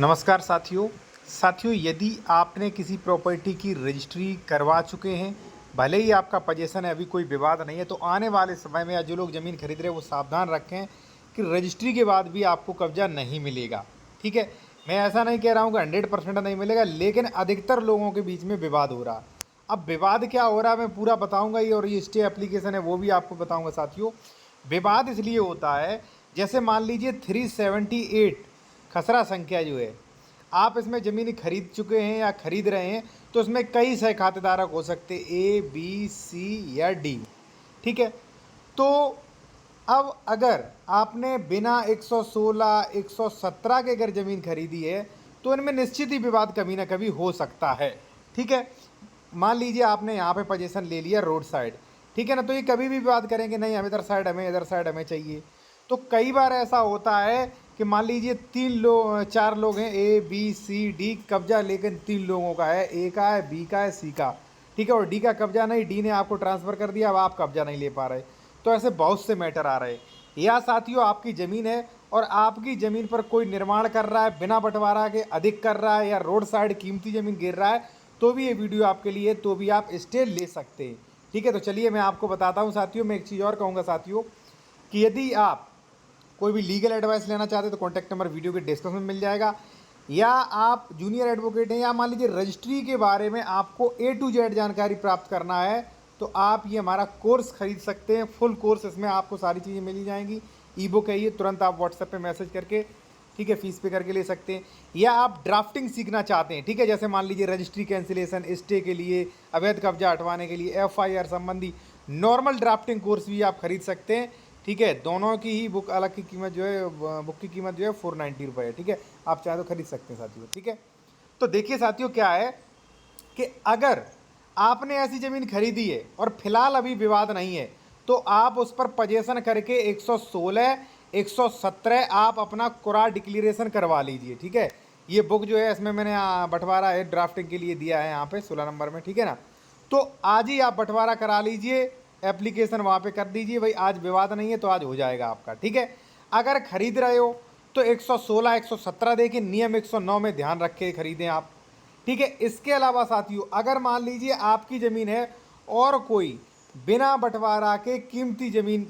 नमस्कार साथियों, यदि आपने किसी प्रॉपर्टी की रजिस्ट्री करवा चुके हैं, भले ही आपका पोजीशन है, अभी कोई विवाद नहीं है, तो आने वाले समय में या जो लोग ज़मीन खरीद रहे हैं वो सावधान रखें कि रजिस्ट्री के बाद भी आपको कब्जा नहीं मिलेगा। ठीक है, मैं ऐसा नहीं कह रहा हूँ कि 100% नहीं मिलेगा, लेकिन अधिकतर लोगों के बीच में विवाद हो रहा। अब विवाद क्या हो रहा है मैं पूरा बताऊँगा ही, और ये स्टे एप्लीकेशन है वो भी आपको बताऊँगा साथियों। विवाद इसलिए होता है, जैसे मान लीजिए 378 खसरा संख्या जो है, आप इसमें ज़मीन खरीद चुके हैं या खरीद रहे हैं, तो इसमें कई सह खातेदारक हो सकते हैं, ए बी सी या डी। ठीक है, तो अब अगर आपने बिना 116 117 के अगर ज़मीन खरीदी है, तो इनमें निश्चित ही विवाद कभी ना कभी हो सकता है। ठीक है, मान लीजिए आपने यहाँ पे पोजीशन ले लिया रोड साइड, ठीक है ना, तो ये कभी भी बात करेंगे नहीं हम इधर साइड हमें चाहिए। तो कई बार ऐसा होता है कि मान लीजिए 4 लोग हैं, ए बी सी डी, कब्जा लेकिन 3 लोगों का है, ए का है, बी का है, सी का। ठीक है, और डी का कब्जा नहीं, डी ने आपको ट्रांसफ़र कर दिया, अब आप कब्जा नहीं ले पा रहे। तो ऐसे बहुत से मैटर आ रहे हैं। या साथियों आपकी ज़मीन है और आपकी ज़मीन पर कोई निर्माण कर रहा है, बिना बंटवारा के अधिक कर रहा है, या रोड साइड कीमती ज़मीन गिर रहा है, तो भी ये वीडियो आपके लिए, तो भी आप स्टे ले सकते हैं। ठीक है, तो चलिए मैं आपको बताता हूँ साथियों। मैं एक चीज़ और कहूँगा साथियों कि यदि आप कोई भी लीगल एडवाइस लेना चाहते हैं तो कॉन्टैक्ट नंबर वीडियो के डिस्क्रिप्शन में मिल जाएगा, या आप जूनियर एडवोकेट हैं, या मान लीजिए रजिस्ट्री के बारे में आपको A to Z जानकारी प्राप्त करना है, तो आप ये हमारा कोर्स खरीद सकते हैं। फुल कोर्स, इसमें आपको सारी चीज़ें मिल जाएंगी। ई बुक है ये, तुरंत आप व्हाट्सएप पे मैसेज करके, ठीक है, फीस पे करके ले सकते हैं। या आप ड्राफ्टिंग सीखना चाहते हैं, ठीक है, जैसे मान लीजिए रजिस्ट्री कैंसिलेशन, स्टे के लिए, अवैध कब्जा हटवाने के लिए, FIR संबंधी नॉर्मल ड्राफ्टिंग कोर्स भी आप खरीद सकते हैं। ठीक है, दोनों की ही बुक अलग की कीमत जो है, बुक की कीमत जो है 490 रुपये है। ठीक है, आप चाहे तो खरीद सकते हैं साथियों। ठीक है, तो देखिए साथियों क्या है कि अगर आपने ऐसी ज़मीन खरीदी है और फिलहाल अभी विवाद नहीं है, तो आप उस पर पोजीशन करके 116 117 आप अपना कुरा डिक्लेरेशन करवा लीजिए। ठीक है, ये बुक जो है इसमें मैंने बंटवारा है ड्राफ्टिंग के लिए दिया है यहाँ पे 16 नंबर में। ठीक है ना, तो आज ही आप बंटवारा करा लीजिए, एप्लीकेशन वहाँ पे कर दीजिए भाई, आज विवाद नहीं है तो आज हो जाएगा आपका। ठीक है, अगर खरीद रहे हो तो 116 117 देखिए, नियम 109 में ध्यान रख के खरीदें आप। ठीक है, इसके अलावा साथियों अगर मान लीजिए आपकी ज़मीन है और कोई बिना बंटवारा के कीमती ज़मीन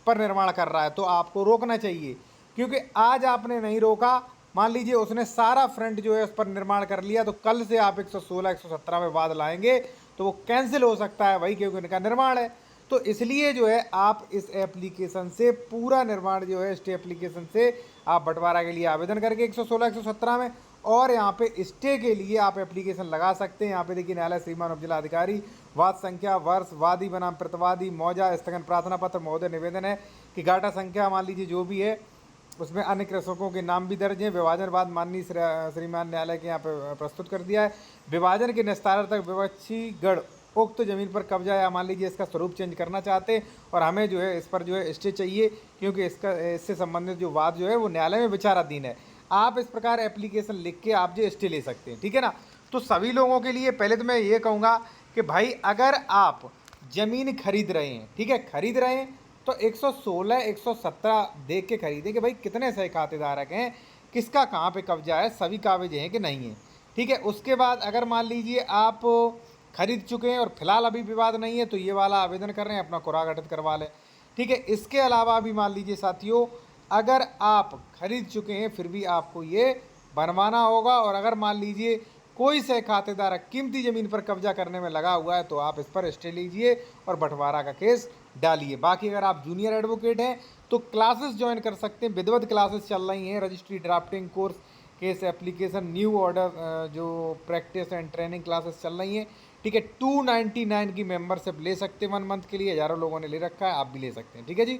पर निर्माण कर रहा है, तो आपको रोकना चाहिए, क्योंकि आज आपने नहीं रोका, मान लीजिए उसने सारा फ्रंट जो है उस पर निर्माण कर लिया, तो कल से आप 116 117 में वाद लाएंगे तो वो कैंसिल हो सकता है भाई, क्योंकि उनका निर्माण है। तो इसलिए जो है आप इस एप्लीकेशन से पूरा निर्माण जो है, स्टे एप्लीकेशन से आप बंटवारा के लिए आवेदन करके 116 117 में, और यहाँ पे स्टे के लिए आप एप्लीकेशन लगा सकते हैं। यहाँ पे देखिए, न्यायालय श्रीमान उपजिलाधिकारी, वाद संख्या, वर्ष, वादी बनाम प्रतिवादी, मौजा, स्थगन प्रार्थना पत्र, महोदय निवेदन है कि गाटा संख्या मान लीजिए जो भी है, उसमें अन्य कृषकों के नाम भी दर्ज हैं। विभाजन बाद माननीय श्रीमान न्यायालय के यहाँ पे प्रस्तुत कर दिया है। विभाजन के निस्तारण तक विवक्षीगढ़ उक्त जमीन पर कब्जा, या मान लीजिए इसका स्वरूप चेंज करना चाहते हैं और हमें जो है इस पर जो है स्टे चाहिए, क्योंकि इससे संबंधित जो वाद जो है वो न्यायालय में विचाराधीन है। आप इस प्रकार एप्लीकेशन लिख के आप जो स्टे ले सकते हैं। ठीक है ना, तो सभी लोगों के लिए पहले तो मैं ये कहूँगा कि भाई अगर आप ज़मीन खरीद रहे हैं, ठीक है, खरीद रहे हैं, तो 116 117 देख के खरीदें कि भाई कितने सही खातेदारक हैं, किसका कहाँ पे कब्जा है, सभी कागज हैं कि नहीं है। ठीक है, उसके बाद अगर मान लीजिए आप खरीद चुके हैं और फिलहाल अभी विवाद नहीं है, तो ये वाला आवेदन कर रहे हैं, अपना कुरा गठित करवा लें। ठीक है, इसके अलावा भी मान लीजिए साथियों, अगर आप खरीद चुके हैं फिर भी आपको ये बनवाना होगा, और अगर मान लीजिए कोई से खातेदार कीमती ज़मीन पर कब्जा करने में लगा हुआ है, तो आप इस पर स्टे लीजिए और बंटवारा का केस डालिए। बाकी अगर आप जूनियर एडवोकेट हैं तो क्लासेस ज्वाइन कर सकते हैं, विधिवत क्लासेस चल रही हैं, registry drafting course, case application, new order जो प्रैक्टिस एंड ट्रेनिंग क्लासेस चल रही हैं। ठीक है, 299 की मेंबरशिप ले सकते हैं 1 मंथ के लिए, हज़ारों लोगों ने ले रखा है, आप भी ले सकते हैं। ठीक है जी।